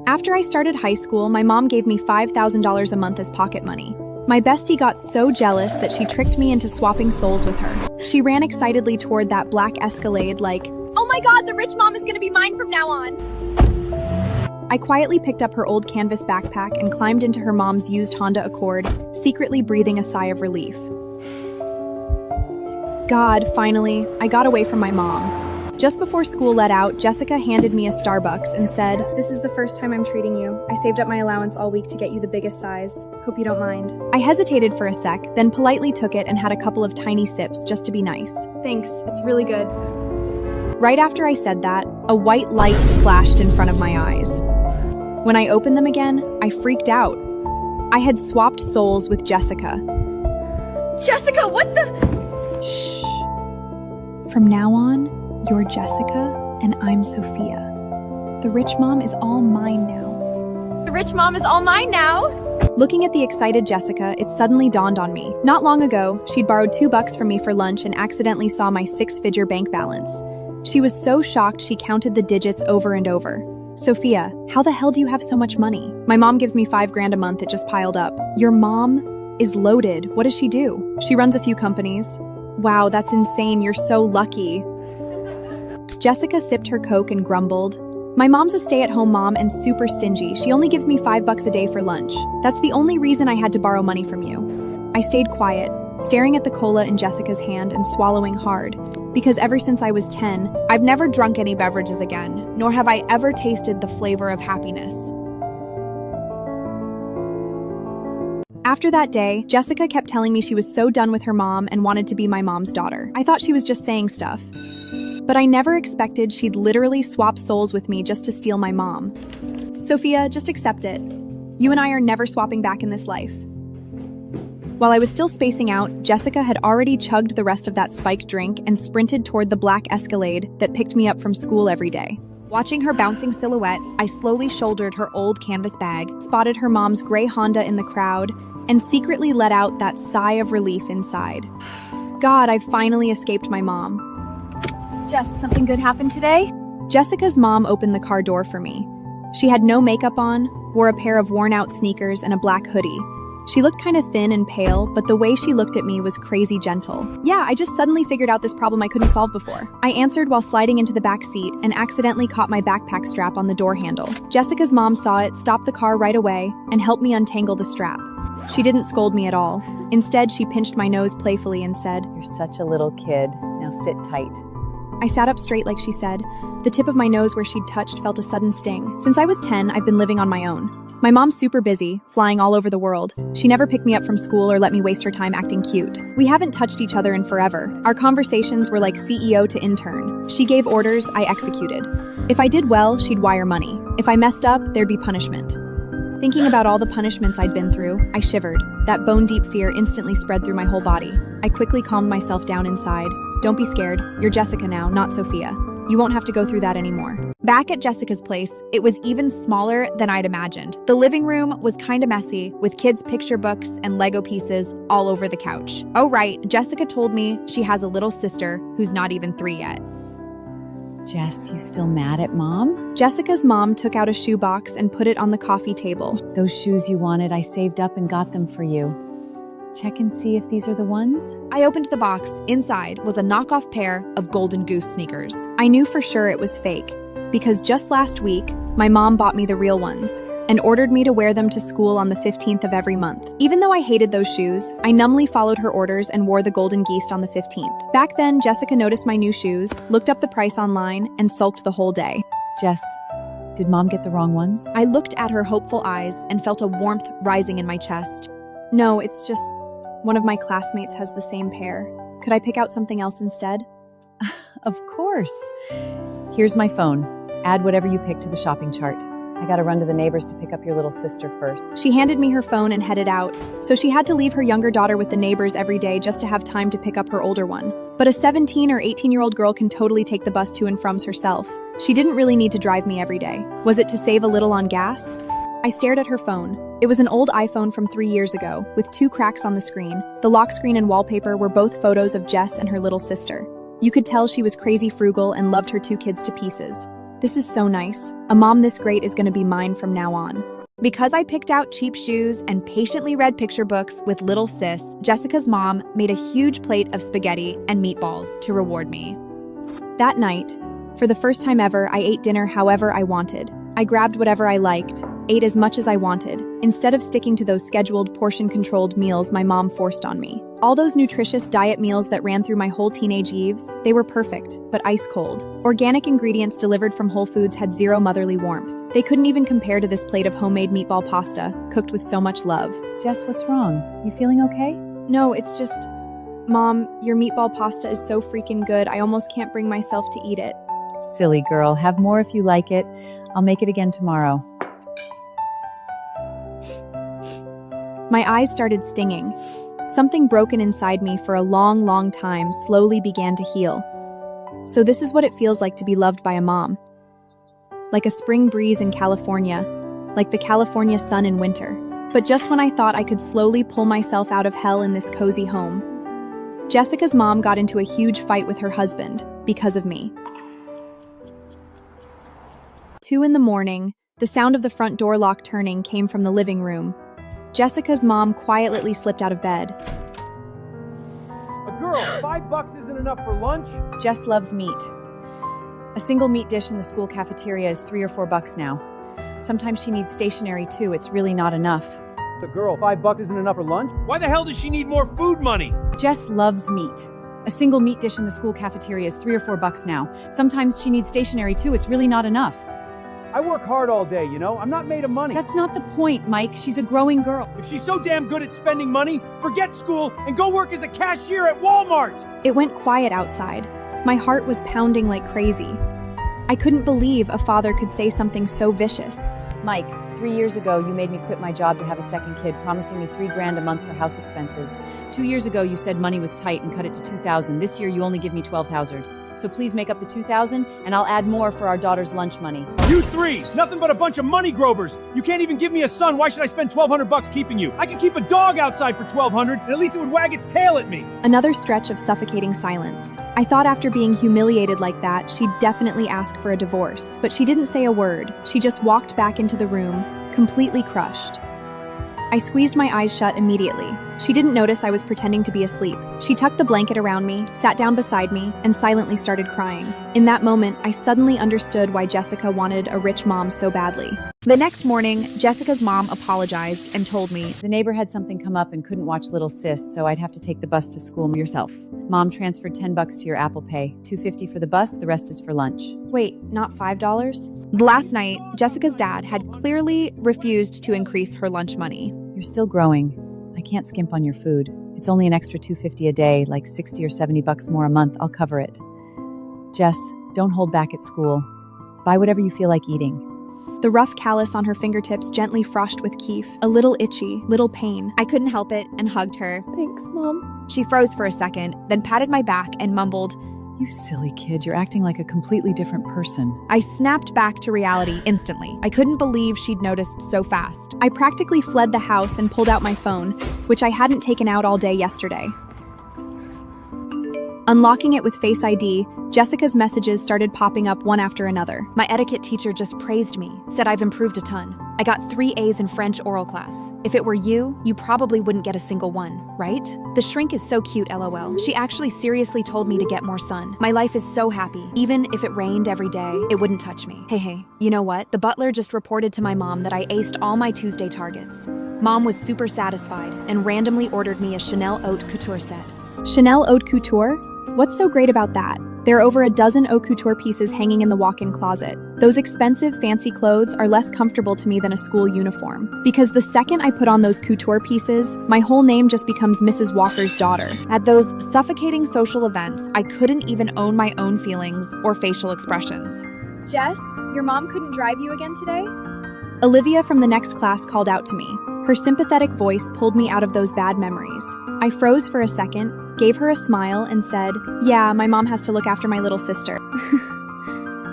After I started high school, my mom gave me $5,000 a month as pocket money. My bestie got so jealous that she tricked me into swapping souls with her. She ran excitedly toward that black Escalade like, "Oh my god, the rich mom is gonna be mine from now on!" I quietly picked up her old canvas backpack and climbed into her mom's used Honda Accord, secretly breathing a sigh of relief. God, finally, I got away from my mom. Just before school let out, Jessica handed me a Starbucks and said, "This is the first time I'm treating you. I saved up my allowance all week to get you the biggest size. Hope you don't mind." I hesitated for a sec, then politely took it and had a couple of tiny sips just to be nice. "Thanks, it's really good." Right after I said that, a white light flashed in front of my eyes. When I opened them again, I freaked out. I had swapped souls with Jessica. Jessica, what the? Shh. From now on, you're Jessica and I'm Sophia. The rich mom is all mine now. The rich mom is all mine now? Looking at the excited Jessica, it suddenly dawned on me. Not long ago, she'd borrowed $2 from me for lunch and accidentally saw my 6-figure bank balance. She was so shocked she counted the digits over and over. "Sophia, how the hell do you have so much money?" "My mom gives me $5,000 a month, it just piled up." "Your mom is loaded. What does she do?" "She runs a few companies." "Wow, that's insane. You're so lucky." Jessica sipped her Coke and grumbled, "My mom's a stay-at-home mom and super stingy. She only gives me $5 a day for lunch. That's the only reason I had to borrow money from you." I stayed quiet, staring at the cola in Jessica's hand and swallowing hard, because ever since I was 10, I've never drunk any beverages again, nor have I ever tasted the flavor of happiness. After that day, Jessica kept telling me she was so done with her mom and wanted to be my mom's daughter. I thought she was just saying stuff. But I never expected she'd literally swap souls with me just to steal my mom. "Sophia, just accept it. You and I are never swapping back in this life." While I was still spacing out, Jessica had already chugged the rest of that spiked drink and sprinted toward the black Escalade that picked me up from school every day. Watching her bouncing silhouette, I slowly shouldered her old canvas bag, spotted her mom's gray Honda in the crowd, and secretly let out that sigh of relief inside. God, I've finally escaped my mom. "Jess, something good happened today?" Jessica's mom opened the car door for me. She had no makeup on, wore a pair of worn-out sneakers and a black hoodie. She looked kind of thin and pale, but the way she looked at me was crazy gentle. "Yeah, I just suddenly figured out this problem I couldn't solve before." I answered while sliding into the back seat and accidentally caught my backpack strap on the door handle. Jessica's mom saw it, stopped the car right away, and helped me untangle the strap. She didn't scold me at all. Instead, she pinched my nose playfully and said, "You're such a little kid. Now sit tight." I sat up straight like she said. The tip of my nose where she'd touched felt a sudden sting. Since I was 10, I've been living on my own. My mom's super busy, flying all over the world. She never picked me up from school or let me waste her time acting cute. We haven't touched each other in forever. Our conversations were like CEO to intern. She gave orders, I executed. If I did well, she'd wire money. If I messed up, there'd be punishment. Thinking about all the punishments I'd been through, I shivered. That bone-deep fear instantly spread through my whole body. I quickly calmed myself down inside. "Don't be scared. You're Jessica now, not Sophia. You won't have to go through that anymore." Back at Jessica's place, it was even smaller than I'd imagined. The living room was kinda messy, with kids' picture books and Lego pieces all over the couch. Oh right, Jessica told me she has a little sister who's not even 3 yet. "Jess, you still mad at Mom?" Jessica's mom took out a shoebox and put it on the coffee table. "Those shoes you wanted, I saved up and got them for you. Check and see if these are the ones?" I opened the box. Inside was a knockoff pair of Golden Goose sneakers. I knew for sure it was fake, because just last week, my mom bought me the real ones and ordered me to wear them to school on the 15th of every month. Even though I hated those shoes, I numbly followed her orders and wore the Golden Geese on the 15th. Back then, Jessica noticed my new shoes, looked up the price online, and sulked the whole day. "Jess, did Mom get the wrong ones?" I looked at her hopeful eyes and felt a warmth rising in my chest. "No, it's just one of my classmates has the same pair. Could I pick out something else instead?" "Of course. Here's my phone. Add whatever you pick to the shopping chart. I gotta run to the neighbors to pick up your little sister first." She handed me her phone and headed out, so she had to leave her younger daughter with the neighbors every day just to have time to pick up her older one. But a 17 or 18-year-old girl can totally take the bus to and from herself. She didn't really need to drive me every day. Was it to save a little on gas? I stared at her phone. It was an old iPhone from 3 years ago, with 2 cracks on the screen. The lock screen and wallpaper were both photos of Jess and her little sister. You could tell she was crazy frugal and loved her 2 kids to pieces. This is so nice. A mom this great is gonna be mine from now on. Because I picked out cheap shoes and patiently read picture books with little sis, Jessica's mom made a huge plate of spaghetti and meatballs to reward me. That night, for the first time ever, I ate dinner however I wanted. I grabbed whatever I liked, ate as much as I wanted, instead of sticking to those scheduled, portion-controlled meals my mom forced on me. All those nutritious diet meals that ran through my whole teenage years, they were perfect, but ice cold. Organic ingredients delivered from Whole Foods had zero motherly warmth. They couldn't even compare to this plate of homemade meatball pasta, cooked with so much love. Jess, what's wrong? You feeling okay? No, it's just... Mom, your meatball pasta is so freaking good, I almost can't bring myself to eat it. Silly girl, have more if you like it. I'll make it again tomorrow. My eyes started stinging. Something broken inside me for a long, long time slowly began to heal. So this is what it feels like to be loved by a mom. Like a spring breeze in California, like the California sun in winter. But just when I thought I could slowly pull myself out of hell in this cozy home, Jessica's mom got into a huge fight with her husband because of me. 2 in the morning, the sound of the front door lock turning came from the living room. Jessica's mom quietly slipped out of bed. A girl, $5 isn't enough for lunch? Jess loves meat. A single meat dish in the school cafeteria is $3 or $4 now. Sometimes she needs stationery too, it's really not enough. A girl, $5 isn't enough for lunch? Why the hell does she need more food money? Jess loves meat. A single meat dish in the school cafeteria is $3 or $4 now. Sometimes she needs stationery too, it's really not enough. I work hard all day, you know? I'm not made of money. That's not the point, Mike. She's a growing girl. If she's so damn good at spending money, forget school and go work as a cashier at Walmart! It went quiet outside. My heart was pounding like crazy. I couldn't believe a father could say something so vicious. Mike, 3 years ago, you made me quit my job to have a second kid, promising me $3,000 a month for house expenses. 2 years ago, you said money was tight and cut it to $2,000. This year, you only give me $12,000. So please make up the $2,000, and I'll add more for our daughter's lunch money. You three! Nothing but a bunch of money grobers! You can't even give me a son, why should I spend $1,200 keeping you? I could keep a dog outside for $1,200, and at least it would wag its tail at me! Another stretch of suffocating silence. I thought after being humiliated like that, she'd definitely ask for a divorce. But she didn't say a word. She just walked back into the room, completely crushed. I squeezed my eyes shut immediately. She didn't notice I was pretending to be asleep. She tucked the blanket around me, sat down beside me, and silently started crying. In that moment, I suddenly understood why Jessica wanted a rich mom so badly. The next morning, Jessica's mom apologized and told me, The neighbor had something come up and couldn't watch little sis, so I'd have to take the bus to school yourself. Mom transferred $10 to your Apple Pay, $2.50 for the bus, the rest is for lunch. Wait, not $5? Last night, Jessica's dad had clearly refused to increase her lunch money. You're still growing. I can't skimp on your food. It's only an extra $2.50 a day, like $60 or $70 more a month. I'll cover it. Jess, don't hold back at school. Buy whatever you feel like eating. The rough callus on her fingertips gently frosted with keef, a little itchy, little pain. I couldn't help it and hugged her. Thanks, Mom. She froze for a second, then patted my back and mumbled, You silly kid, you're acting like a completely different person. I snapped back to reality instantly. I couldn't believe she'd noticed so fast. I practically fled the house and pulled out my phone, which I hadn't taken out all day yesterday. Unlocking it with Face ID, Jessica's messages started popping up one after another. My etiquette teacher just praised me, said I've improved a ton. I got 3 A's in French oral class. If it were you probably wouldn't get a single one, right? The shrink is so cute, LOL. She actually seriously told me to get more sun. My life is so happy. Even if it rained every day, it wouldn't touch me. Hey, you know what? The butler just reported to my mom that I aced all my Tuesday targets. Mom was super satisfied and randomly ordered me a Chanel Haute Couture set. Chanel Haute Couture? What's so great about that? There are over a dozen haute couture pieces hanging in the walk-in closet. Those expensive, fancy clothes are less comfortable to me than a school uniform. Because the second I put on those couture pieces, my whole name just becomes Mrs. Walker's daughter. At those suffocating social events, I couldn't even own my own feelings or facial expressions. Jess, your mom couldn't drive you again today? Olivia from the next class called out to me. Her sympathetic voice pulled me out of those bad memories. I froze for a second, gave her a smile, and said, Yeah, my mom has to look after my little sister.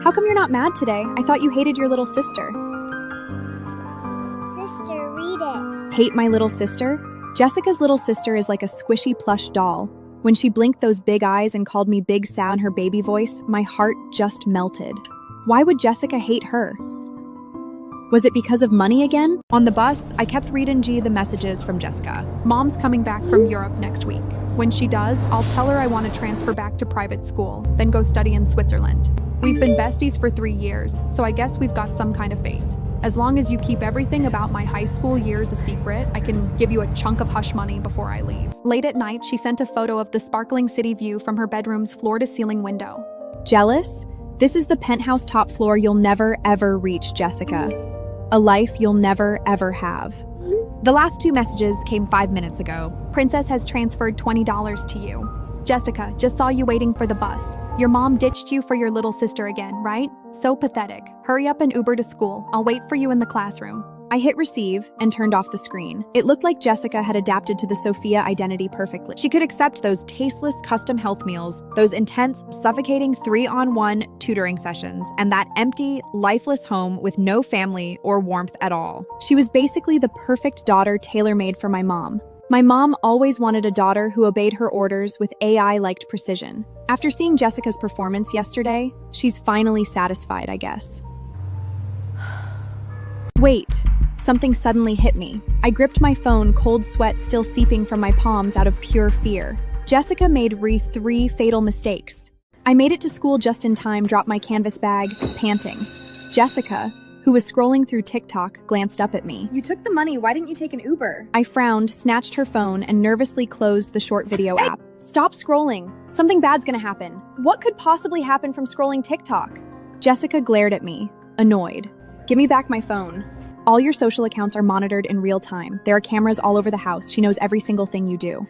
How come you're not mad today? I thought you hated your little sister. Sister, read it. Hate my little sister? Jessica's little sister is like a squishy plush doll. When she blinked those big eyes and called me Big Sal in her baby voice, my heart just melted. Why would Jessica hate her? Was it because of money again? On the bus, I kept reading the messages from Jessica. Mom's coming back from Europe next week. When she does, I'll tell her I want to transfer back to private school, then go study in Switzerland. We've been besties for 3 years, so I guess we've got some kind of fate. As long as you keep everything about my high school years a secret, I can give you a chunk of hush money before I leave. Late at night, she sent a photo of the sparkling city view from her bedroom's floor-to-ceiling window. Jealous? This is the penthouse top floor you'll never ever reach, Jessica. A life you'll never ever have. The last 2 messages came 5 minutes ago. Princess has transferred $20 to you. Jessica, just saw you waiting for the bus. Your mom ditched you for your little sister again, right? So pathetic. Hurry up and Uber to school. I'll wait for you in the classroom. I hit receive and turned off the screen. It looked like Jessica had adapted to the Sophia identity perfectly. She could accept those tasteless custom health meals, those intense, suffocating 3-on-1 tutoring sessions, and that empty, lifeless home with no family or warmth at all. She was basically the perfect daughter tailor-made for my mom. My mom always wanted a daughter who obeyed her orders with AI-liked precision. After seeing Jessica's performance yesterday, she's finally satisfied, I guess. Wait. Something suddenly hit me. I gripped my phone, cold sweat still seeping from my palms out of pure fear. Jessica made 3 fatal mistakes. I made it to school just in time, dropped my canvas bag, panting. Jessica, who was scrolling through TikTok, glanced up at me. You took the money, why didn't you take an Uber? I frowned, snatched her phone, and nervously closed the short video app. Stop scrolling. Something bad's gonna happen. What could possibly happen from scrolling TikTok? Jessica glared at me, annoyed. Give me back my phone. All your social accounts are monitored in real time. There are cameras all over the house. She knows every single thing you do.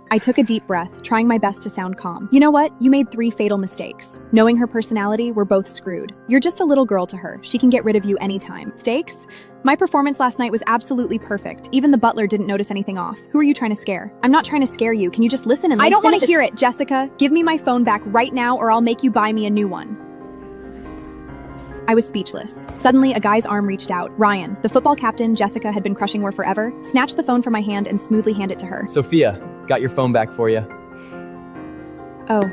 I took a deep breath, trying my best to sound calm. You know what? You made 3 fatal mistakes. Knowing her personality, we're both screwed. You're just a little girl to her. She can get rid of you anytime. Mistakes? My performance last night was absolutely perfect. Even the butler didn't notice anything off. Who are you trying to scare? I'm not trying to scare you. Can you just listen and I don't want to hear it, Jessica. Give me my phone back right now or I'll make you buy me a new one. I was speechless. Suddenly, a guy's arm reached out. Ryan, the football captain Jessica had been crushing for forever, snatched the phone from my hand and smoothly handed it to her. Sophia, got your phone back for you. Oh.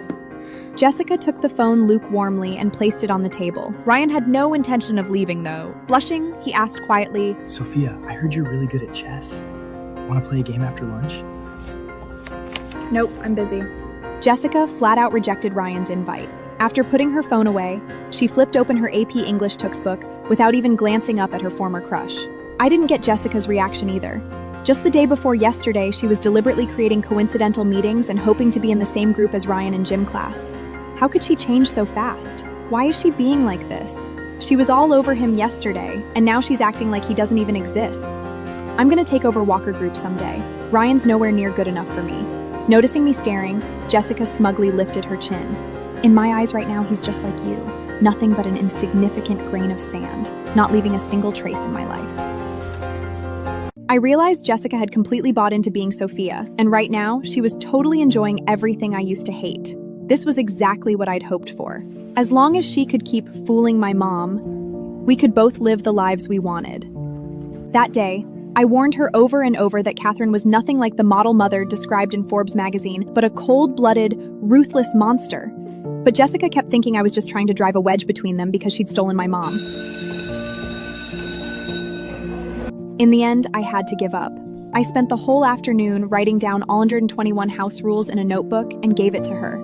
Jessica took the phone lukewarmly and placed it on the table. Ryan had no intention of leaving, though. Blushing, he asked quietly, Sophia, I heard you're really good at chess. Want to play a game after lunch? Nope, I'm busy. Jessica flat out rejected Ryan's invite. After putting her phone away, she flipped open her AP English textbook without even glancing up at her former crush. I didn't get Jessica's reaction either. Just the day before yesterday, she was deliberately creating coincidental meetings and hoping to be in the same group as Ryan in gym class. How could she change so fast? Why is she being like this? She was all over him yesterday, and now she's acting like he doesn't even exist. I'm gonna take over Walker Group someday. Ryan's nowhere near good enough for me. Noticing me staring, Jessica smugly lifted her chin. In my eyes right now, he's just like you. Nothing but an insignificant grain of sand, not leaving a single trace in my life. I realized Jessica had completely bought into being Sophia, and right now, she was totally enjoying everything I used to hate. This was exactly what I'd hoped for. As long as she could keep fooling my mom, we could both live the lives we wanted. That day, I warned her over and over that Catherine was nothing like the model mother described in Forbes magazine, but a cold-blooded, ruthless monster. But Jessica kept thinking I was just trying to drive a wedge between them because she'd stolen my mom. In the end, I had to give up. I spent the whole afternoon writing down all 121 house rules in a notebook and gave it to her.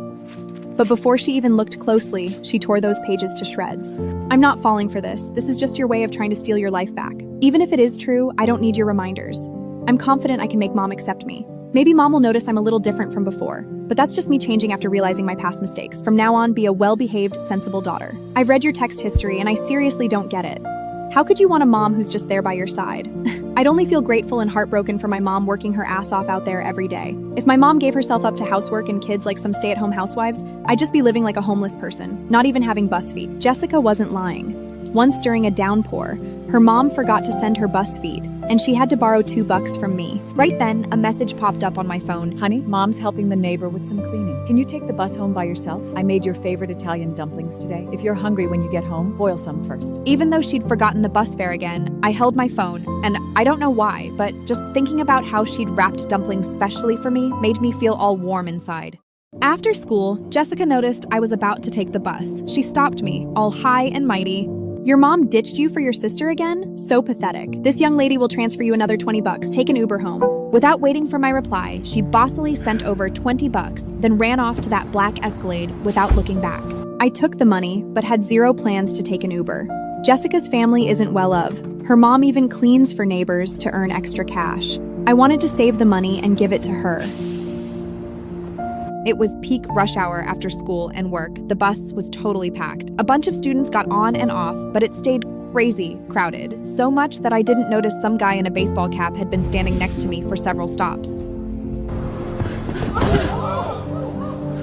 But before she even looked closely, she tore those pages to shreds. I'm not falling for this. This is just your way of trying to steal your life back. Even if it is true, I don't need your reminders. I'm confident I can make mom accept me. Maybe mom will notice I'm a little different from before, but that's just me changing after realizing my past mistakes. From now on, be a well-behaved, sensible daughter. I've read your text history and I seriously don't get it. How could you want a mom who's just there by your side? I'd only feel grateful and heartbroken for my mom working her ass off out there every day. If my mom gave herself up to housework and kids like some stay-at-home housewives, I'd just be living like a homeless person, not even having bus feed. Jessica wasn't lying. Once during a downpour, her mom forgot to send her bus feed, and she had to borrow $2 from me. Right then, a message popped up on my phone. Honey, mom's helping the neighbor with some cleaning. Can you take the bus home by yourself? I made your favorite Italian dumplings today. If you're hungry when you get home, boil some first. Even though she'd forgotten the bus fare again, I held my phone, and I don't know why, but just thinking about how she'd wrapped dumplings specially for me made me feel all warm inside. After school, Jessica noticed I was about to take the bus. She stopped me, all high and mighty. "Your mom ditched you for your sister again? So pathetic. This young lady will transfer you another 20 bucks. Take an Uber home." Without waiting for my reply, she bossily sent over 20 bucks, then ran off to that black Escalade without looking back. I took the money, but had zero plans to take an Uber. Jessica's family isn't well of. Her mom even cleans for neighbors to earn extra cash. I wanted to save the money and give it to her. It was peak rush hour after school and work. The bus was totally packed. A bunch of students got on and off, but it stayed crazy crowded. So much that I didn't notice some guy in a baseball cap had been standing next to me for several stops.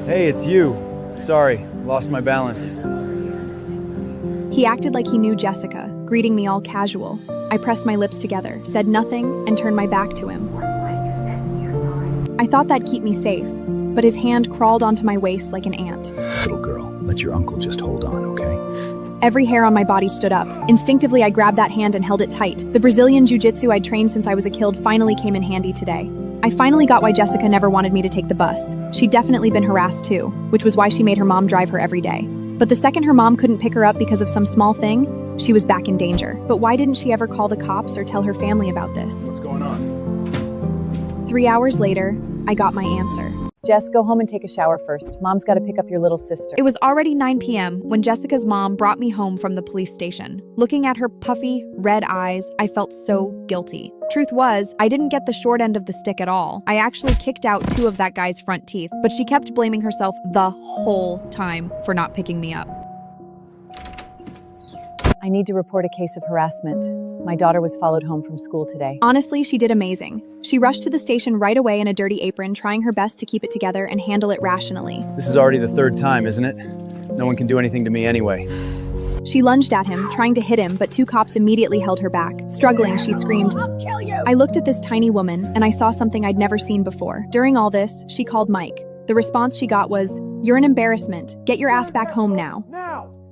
Hey, it's you. Sorry, lost my balance. He acted like he knew Jessica, greeting me all casual. I pressed my lips together, said nothing, and turned my back to him. I thought that'd keep me safe, but his hand crawled onto my waist like an ant. Little girl, let your uncle just hold on, okay? Every hair on my body stood up. Instinctively, I grabbed that hand and held it tight. The Brazilian jiu-jitsu I'd trained since I was a kid finally came in handy today. I finally got why Jessica never wanted me to take the bus. She'd definitely been harassed too, which was why she made her mom drive her every day. But the second her mom couldn't pick her up because of some small thing, she was back in danger. But why didn't she ever call the cops or tell her family about this? What's going on? 3 hours later, I got my answer. Jess, go home and take a shower first. Mom's got to pick up your little sister. It was already 9 p.m. when Jessica's mom brought me home from the police station. Looking at her puffy, red eyes, I felt so guilty. Truth was, I didn't get the short end of the stick at all. I actually kicked out 2 of that guy's front teeth, but she kept blaming herself the whole time for not picking me up. I need to report a case of harassment. My daughter was followed home from school today. Honestly, she did amazing. She rushed to the station right away in a dirty apron, trying her best to keep it together and handle it rationally. This is already the 3rd time, isn't it? No one can do anything to me anyway. She lunged at him, trying to hit him, but 2 cops immediately held her back. Struggling, she screamed, "I'll kill you!" I looked at this tiny woman, and I saw something I'd never seen before. During all this, she called Mike. The response she got was, "You're an embarrassment. Get your ass back home now."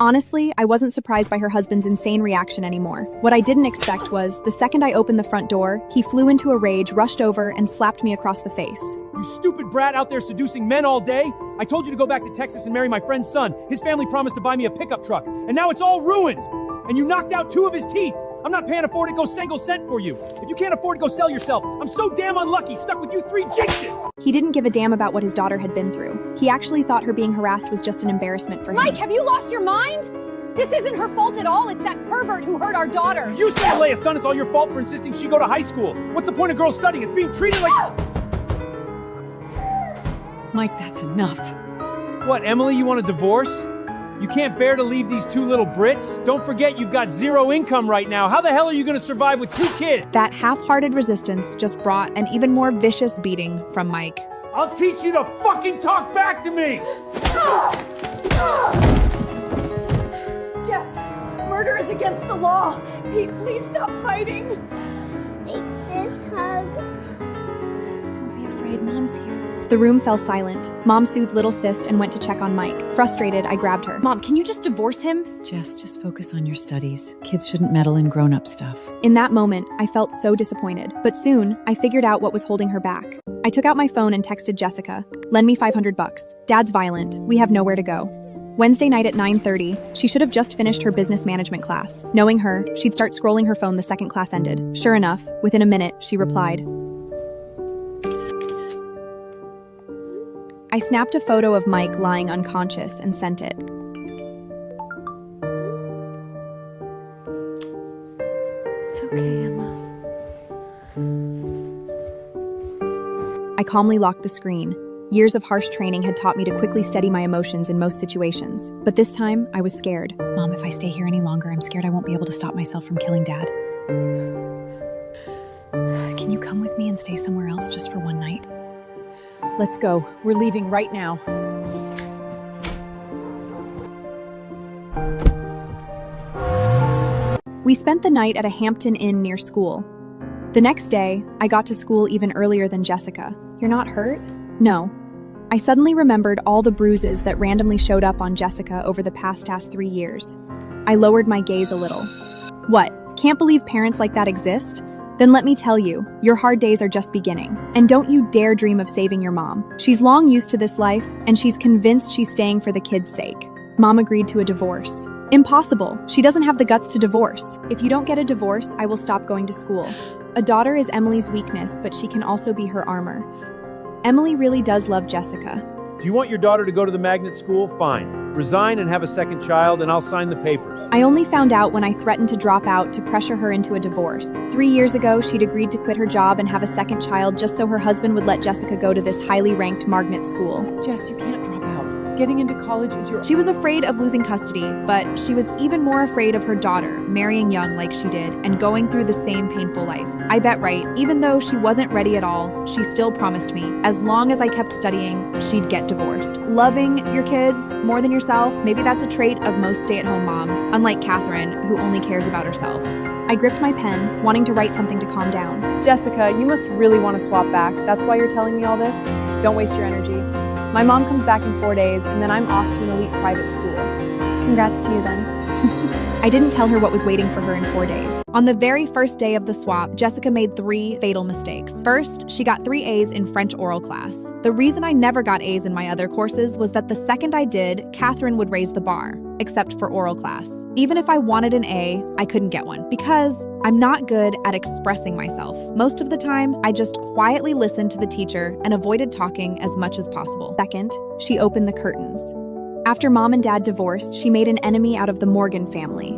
Honestly, I wasn't surprised by her husband's insane reaction anymore. What I didn't expect was, the second I opened the front door, he flew into a rage, rushed over, and slapped me across the face. You stupid brat out there seducing men all day! I told you to go back to Texas and marry my friend's son. His family promised to buy me a pickup truck, and now it's all ruined! And you knocked out 2 of his teeth! I'm not paying afford to go single cent for you. If you can't afford to go sell yourself, I'm so damn unlucky stuck with you 3 jinxes! He didn't give a damn about what his daughter had been through. He actually thought her being harassed was just an embarrassment for him. Mike, have you lost your mind? This isn't her fault at all. It's that pervert who hurt our daughter. You say, Leia, son, it's all your fault for insisting she go to high school. What's the point of girls studying? It's being treated like... Mike, that's enough. What, Emily, you want a divorce? You can't bear to leave these 2 little Brits? Don't forget you've got 0 income right now. How the hell are you gonna survive with 2 kids? That half-hearted resistance just brought an even more vicious beating from Mike. I'll teach you to fucking talk back to me! Jess, murder is against the law. Pete, please stop fighting. Big sis hug. Don't be afraid, Mom's here. The room fell silent. Mom soothed little sis and went to check on Mike. Frustrated, I grabbed her. Mom, can you just divorce him? Jess, just focus on your studies. Kids shouldn't meddle in grown-up stuff. In that moment, I felt so disappointed. But soon, I figured out what was holding her back. I took out my phone and texted Jessica, "Lend me 500 bucks. Dad's violent. We have nowhere to go." Wednesday night at 9:30, she should have just finished her business management class. Knowing her, she'd start scrolling her phone the second class ended. Sure enough, within a minute, she replied. I snapped a photo of Mike lying unconscious and sent it. It's okay, Emma. I calmly locked the screen. Years of harsh training had taught me to quickly steady my emotions in most situations. But this time, I was scared. Mom, if I stay here any longer, I'm scared I won't be able to stop myself from killing Dad. Can you come with me and stay somewhere else just for one night? Let's go. We're leaving right now. We spent the night at a Hampton Inn near school. The next day, I got to school even earlier than Jessica. "You're not hurt?" "No." I suddenly remembered all the bruises that randomly showed up on Jessica over the past 3 years. I lowered my gaze a little. What? Can't believe parents like that exist? Then let me tell you, your hard days are just beginning. And don't you dare dream of saving your mom. She's long used to this life, and she's convinced she's staying for the kids' sake. Mom agreed to a divorce. Impossible. She doesn't have the guts to divorce. If you don't get a divorce, I will stop going to school. A daughter is Emily's weakness, but she can also be her armor. Emily really does love Jessica. Do you want your daughter to go to the magnet school? Fine. Resign and have a second child, and I'll sign the papers. I only found out when I threatened to drop out to pressure her into a divorce. 3 years ago, she'd agreed to quit her job and have a second child just so her husband would let Jessica go to this highly ranked magnet school. Jess, you can't drop out. Getting into college is your... She was afraid of losing custody, but she was even more afraid of her daughter marrying young like she did and going through the same painful life. I bet right, even though she wasn't ready at all, she still promised me, as long as I kept studying, she'd get divorced. Loving your kids more than yourself, maybe that's a trait of most stay-at-home moms, unlike Catherine, who only cares about herself. I gripped my pen, wanting to write something to calm down. Jessica, you must really want to swap back. That's why you're telling me all this? Don't waste your energy. My mom comes back in 4 days, and then I'm off to an elite private school. Congrats to you then. I didn't tell her what was waiting for her in 4 days. On the very first day of the swap, Jessica made 3 fatal mistakes. First, she got 3 A's in French oral class. The reason I never got A's in my other courses was that the second I did, Catherine would raise the bar, except for oral class. Even if I wanted an A, I couldn't get one because I'm not good at expressing myself. Most of the time, I just quietly listened to the teacher and avoided talking as much as possible. Second, she opened the curtains. After Mom and Dad divorced, she made an enemy out of the Morgan family.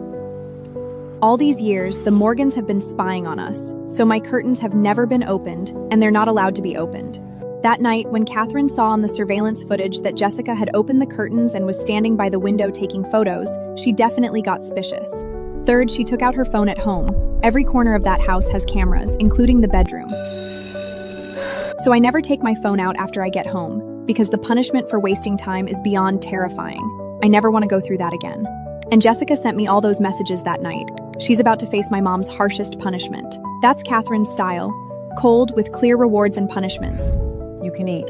All these years, the Morgans have been spying on us, so my curtains have never been opened, and they're not allowed to be opened. That night, when Catherine saw on the surveillance footage that Jessica had opened the curtains and was standing by the window taking photos, she definitely got suspicious. Third, she took out her phone at home. Every corner of that house has cameras, including the bedroom. So I never take my phone out after I get home, because the punishment for wasting time is beyond terrifying. I never want to go through that again. And Jessica sent me all those messages that night. She's about to face my mom's harshest punishment. That's Catherine's style. Cold, with clear rewards and punishments. You can eat.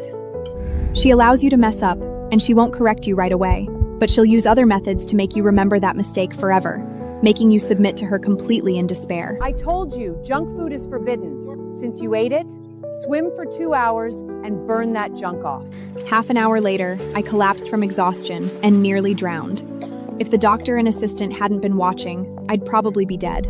She allows you to mess up, and she won't correct you right away. But she'll use other methods to make you remember that mistake forever, making you submit to her completely in despair. I told you, junk food is forbidden. Since you ate it, swim for 2 hours and burn that junk off. Half an hour later, I collapsed from exhaustion and nearly drowned. If the doctor and assistant hadn't been watching, I'd probably be dead.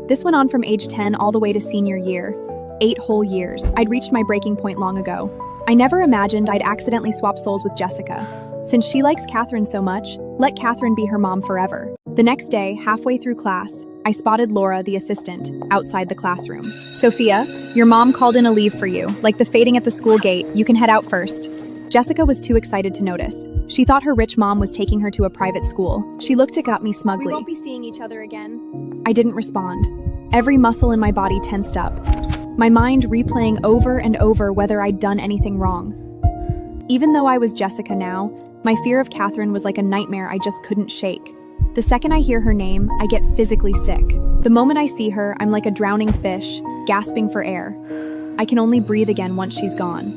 This went on from age 10 all the way to senior year. 8 whole years. I'd reached my breaking point long ago. I never imagined I'd accidentally swap souls with Jessica. Since she likes Catherine so much, let Catherine be her mom forever. The next day, halfway through class, I spotted Laura, the assistant, outside the classroom. Sophia, your mom called in a leave for you. Like the fading at the school gate, you can head out first. Jessica was too excited to notice. She thought her rich mom was taking her to a private school. She looked at me smugly. We won't be seeing each other again. I didn't respond. Every muscle in my body tensed up, my mind replaying over and over whether I'd done anything wrong. Even though I was Jessica now, my fear of Catherine was like a nightmare I just couldn't shake. The second I hear her name, I get physically sick. The moment I see her, I'm like a drowning fish, gasping for air. I can only breathe again once she's gone.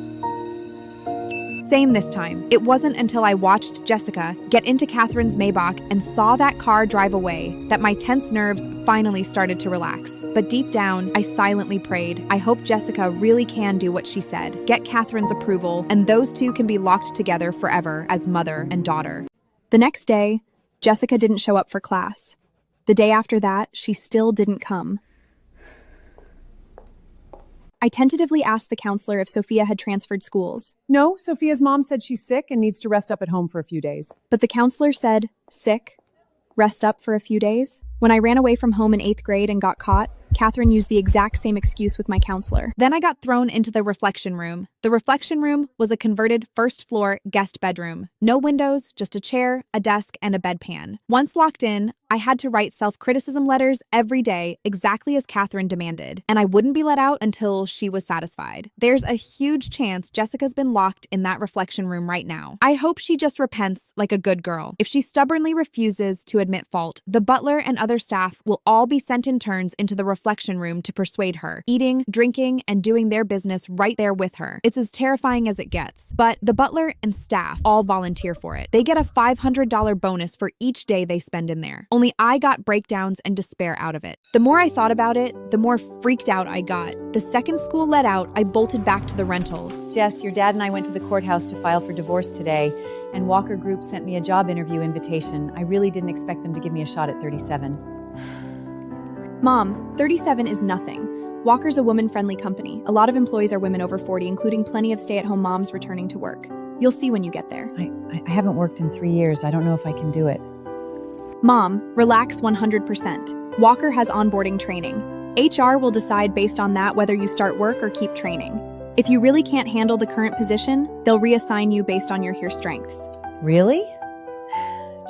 Same this time. It wasn't until I watched Jessica get into Catherine's Maybach and saw that car drive away that my tense nerves finally started to relax. But deep down, I silently prayed. I hope Jessica really can do what she said, get Catherine's approval, and those two can be locked together forever as mother and daughter. The next day, Jessica didn't show up for class. The day after that, she still didn't come. I tentatively asked the counselor if Sophia had transferred schools. No, Sophia's mom said she's sick and needs to rest up at home for a few days. But the counselor said, sick? Rest up for a few days? When I ran away from home in 8th grade and got caught, Catherine used the exact same excuse with my counselor. Then I got thrown into the reflection room. The reflection room was a converted first-floor guest bedroom. No windows, just a chair, a desk, and a bedpan. Once locked in, I had to write self-criticism letters every day, exactly as Catherine demanded, and I wouldn't be let out until she was satisfied. There's a huge chance Jessica's been locked in that reflection room right now. I hope she just repents like a good girl. If she stubbornly refuses to admit fault, the butler and other staff will all be sent in turns into the reflection reflection room to persuade her, eating, drinking, and doing their business right there with her. It's as terrifying as it gets. But the butler and staff all volunteer for it. They get a $500 bonus for each day they spend in there. Only I got breakdowns and despair out of it. The more I thought about it, the more freaked out I got. The second school let out, I bolted back to the rental. Jess, your dad and I went to the courthouse to file for divorce today, and Walker Group sent me a job interview invitation. I really didn't expect them to give me a shot at 37. Mom, 37 is nothing. Walker's a woman-friendly company. A lot of employees are women over 40, including plenty of stay-at-home moms returning to work. You'll see when you get there. I haven't worked in 3 years. I don't know if I can do it. Mom, relax 100%. Walker has onboarding training. HR will decide based on that whether you start work or keep training. If you really can't handle the current position, they'll reassign you based on your strengths. Really?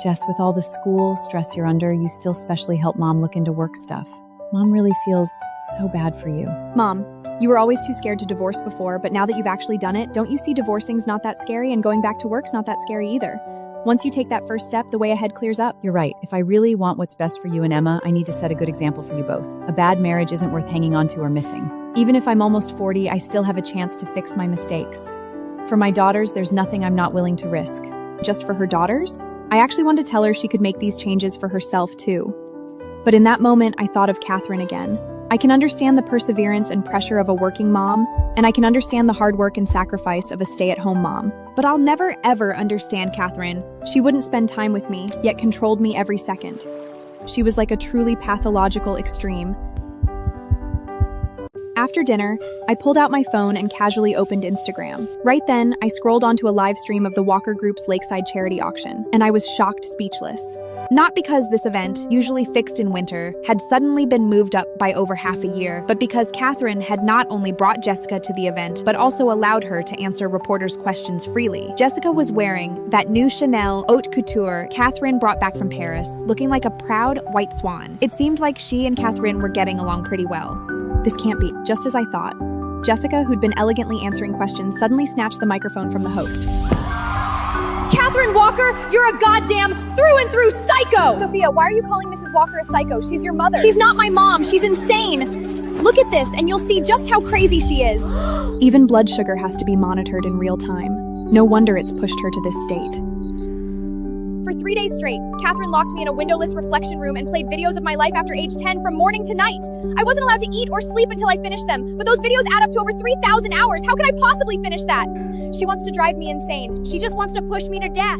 Jess, with all the school stress you're under, you still specially help Mom look into work stuff. Mom really feels so bad for you. Mom, you were always too scared to divorce before, but now that you've actually done it, don't you see divorcing's not that scary and going back to work's not that scary either? Once you take that first step, the way ahead clears up. You're right. If I really want what's best for you and Emma, I need to set a good example for you both. A bad marriage isn't worth hanging on to or missing. Even if I'm almost 40, I still have a chance to fix my mistakes. For my daughters, there's nothing I'm not willing to risk. Just for her daughters? I actually wanted to tell her she could make these changes for herself too. But in that moment, I thought of Catherine again. I can understand the perseverance and pressure of a working mom, and I can understand the hard work and sacrifice of a stay-at-home mom. But I'll never, ever understand Catherine. She wouldn't spend time with me, yet controlled me every second. She was like a truly pathological extreme. After dinner, I pulled out my phone and casually opened Instagram. Right then, I scrolled onto a live stream of the Walker Group's Lakeside charity auction, and I was shocked speechless. Not because this event, usually fixed in winter, had suddenly been moved up by over half a year, but because Catherine had not only brought Jessica to the event, but also allowed her to answer reporters' questions freely. Jessica was wearing that new Chanel haute couture Catherine brought back from Paris, looking like a proud white swan. It seemed like she and Catherine were getting along pretty well. This can't be, just as I thought. Jessica, who'd been elegantly answering questions, suddenly snatched the microphone from the host. Catherine Walker, you're a goddamn through and through psycho! Sophia, why are you calling Mrs. Walker a psycho? She's your mother. She's not my mom. She's insane. Look at this, and you'll see just how crazy she is. Even blood sugar has to be monitored in real time. No wonder it's pushed her to this state. For 3 days straight, Catherine locked me in a windowless reflection room and played videos of my life after age 10 from morning to night. I wasn't allowed to eat or sleep until I finished them, but those videos add up to over 3,000 hours. How could I possibly finish that? She wants to drive me insane. She just wants to push me to death.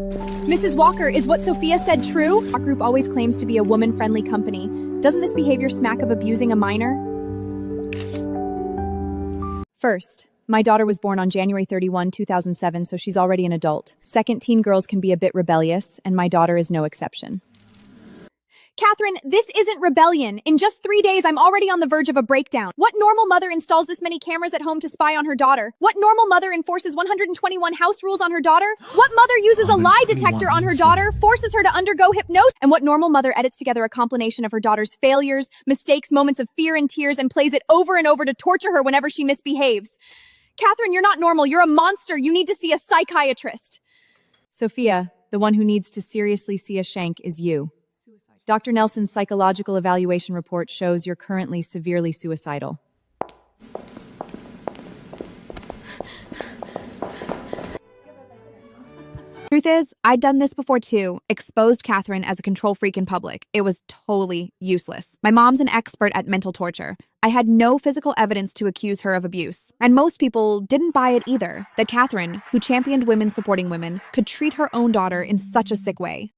Mrs. Walker, is what Sophia said true? Our group always claims to be a woman-friendly company. Doesn't this behavior smack of abusing a minor? First, my daughter was born on January 31, 2007, so she's already an adult. Second, teen girls can be a bit rebellious, and my daughter is no exception. Catherine, this isn't rebellion. In just 3 days, I'm already on the verge of a breakdown. What normal mother installs this many cameras at home to spy on her daughter? What normal mother enforces 121 house rules on her daughter? What mother uses a lie detector on her daughter, forces her to undergo hypnosis? And what normal mother edits together a compilation of her daughter's failures, mistakes, moments of fear and tears, and plays it over and over to torture her whenever she misbehaves? Catherine, you're not normal. You're a monster. You need to see a psychiatrist. Sophia, the one who needs to seriously see a shank is you. Dr. Nelson's psychological evaluation report shows you're currently severely suicidal. Truth is, I'd done this before too. Exposed Catherine as a control freak in public. It was totally useless. My mom's an expert at mental torture. I had no physical evidence to accuse her of abuse. And most people didn't buy it either, that Catherine, who championed women supporting women, could treat her own daughter in such a sick way.